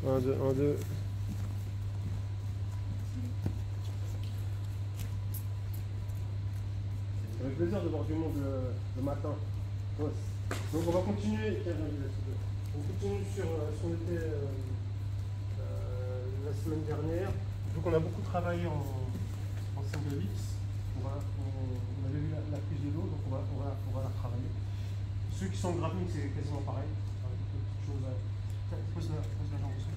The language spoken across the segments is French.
1, 2, 1, 2. Ça fait plaisir de voir du monde le matin. Ouais. Donc on va continuer. On continue sur ce qu'on était la semaine dernière. Donc on a beaucoup travaillé en single X. On avait vu la prise de l'eau, donc on va la travailler. Ceux qui sont en graphique, c'est quasiment pareil. Petite chose. Pose la jambe aussi.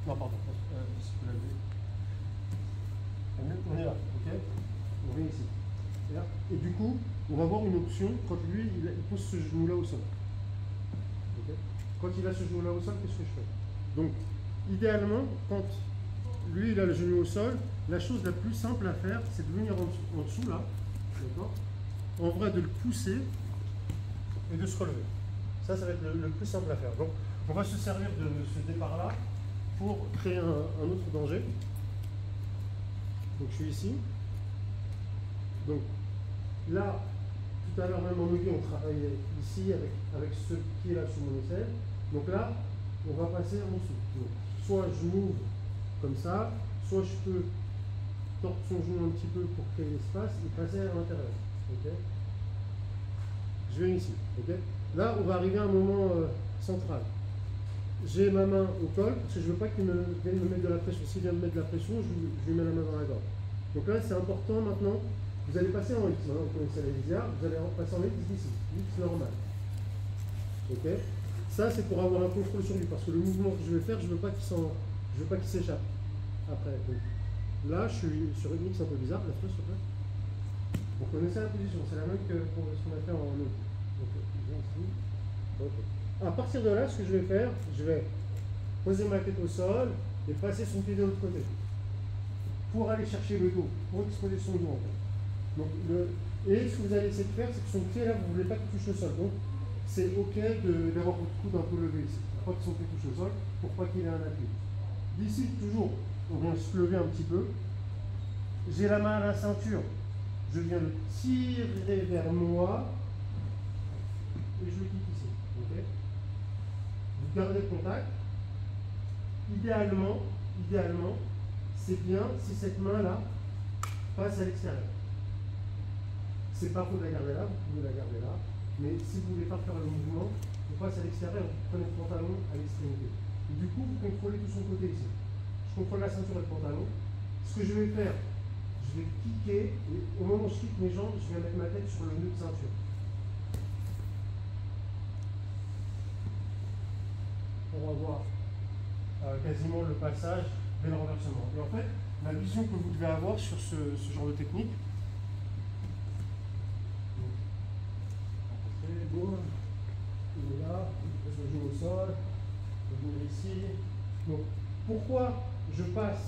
Non, pardon. Si tu peux la lever. On est là, ok? On vient ici. Et du coup, on va voir une option quand lui, il pose ce genou-là au sol. Okay. Quand il a ce genou-là au sol, qu'est-ce que je fais? Donc, idéalement, quand lui, il a le genou au sol, la chose la plus simple à faire, c'est de venir en dessous, là, d'accord? En vrai, de le pousser et de se relever. Ça va être le plus simple à faire. Donc, on va se servir de ce départ-là pour créer un autre danger. Donc, je suis ici. Donc, là, tout à l'heure, même en levier, on travaillait ici avec ce qui est là sous mon aisselle. Donc là, on va passer en dessous. Donc, soit je m'ouvre comme ça, soit je peux tordre son genou un petit peu pour créer l'espace et passer à l'intérieur. Okay. Je viens ici. Okay. Là, on va arriver à un moment central. J'ai ma main au col, parce que je ne veux pas qu'il vienne me mettre de la pression. S'il vient me mettre de la pression, je lui mets la main dans la gorge. Donc là, c'est important maintenant. Vous allez passer en X. Maintenant, vous connaissez la lisière. Vous allez passer en X d'ici. X normal. Ok. Ça, c'est pour avoir un contrôle sur lui. Parce que le mouvement que je vais faire, je ne veux pas qu'il s'échappe. Après. Donc, là, je suis sur une X un peu bizarre. Lève-toi, s'il te plaît. Vous connaissez la position. C'est la même que pour ce qu'on a fait en autre. Donc, ici. Ok. À partir de là, ce que je vais faire, je vais poser ma tête au sol et passer son pied de l'autre côté. Pour aller chercher le dos. Pour exposer son dos, en fait. Donc, et ce que vous allez essayer de faire, c'est que son pied là, vous ne voulez pas qu'il touche le sol. Donc, c'est ok d'avoir votre coude un peu levé ici. Pas que son pied touche le sol, pour pas qu'il ait un appui. D'ici, toujours, on vient se lever un petit peu. J'ai la main à la ceinture. Je viens le tirer vers moi. Et je le quitte ici. Okay. Vous gardez le contact. Idéalement, c'est bien si cette main-là passe à l'extérieur. C'est pas pour la garder là, vous pouvez la garder là, mais si vous voulez pas faire le mouvement, vous passez à l'extérieur, vous prenez le pantalon à l'extrémité. Du coup, vous contrôlez tout son côté ici. Je contrôle la ceinture et le pantalon. Ce que je vais faire, je vais kicker, et au moment où je kick mes jambes, je vais mettre ma tête sur le nœud de ceinture. On va voir quasiment le passage et le renversement. Et en fait, la vision que vous devez avoir sur ce genre de technique, boum, il est là, je pose le genou au sol, je vais ici. Donc, pourquoi je passe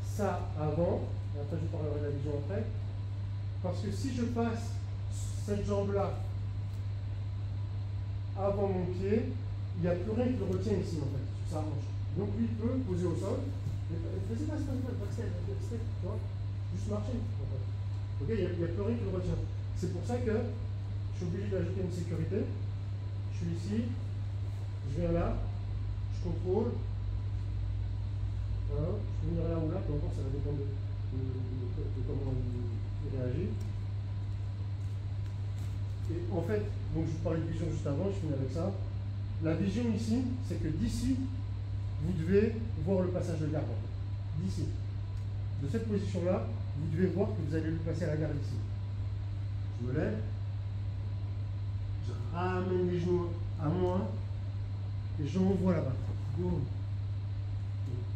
ça avant, et après je vous parlerai de la vision après, parce que si je passe cette jambe-là avant mon pied, il n'y a plus rien qui le retient ici en fait, sur sa hanche. Donc lui il peut poser au sol, vas-y, passe, tu vois, juste marcher en fait. Ok, il n'y a plus rien qui le retient. C'est pour ça que je suis obligé d'ajouter une sécurité. Je suis ici, je viens là, je contrôle. Voilà, je peux venir là ou là, peu importe, ça va dépendre de comment il réagit. Et en fait, donc je vous parlais de vision juste avant, je finis avec ça. La vision ici, c'est que d'ici, vous devez voir le passage de garde. D'ici. De cette position-là, vous devez voir que vous allez lui passer à la garde ici. Je me lève. Je ramène les genoux à moi et j'envoie là-bas. Boum.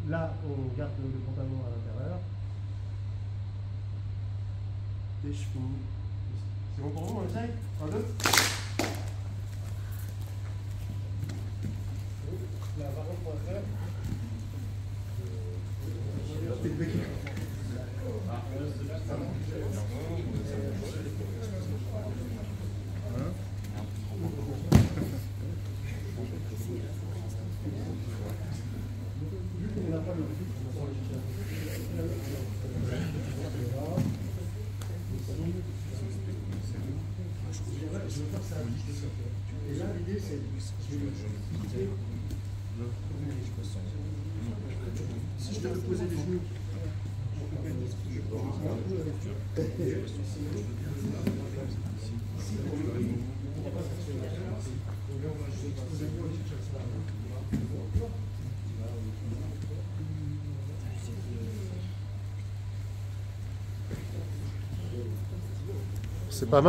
Là, on garde le pantalon à l'intérieur. Et je finis. C'est bon pour vous, on essaye? 1, 2. La variante qu'on va faire. Je veux faire ça Si je t'avais posé les genoux. C'est pas mal.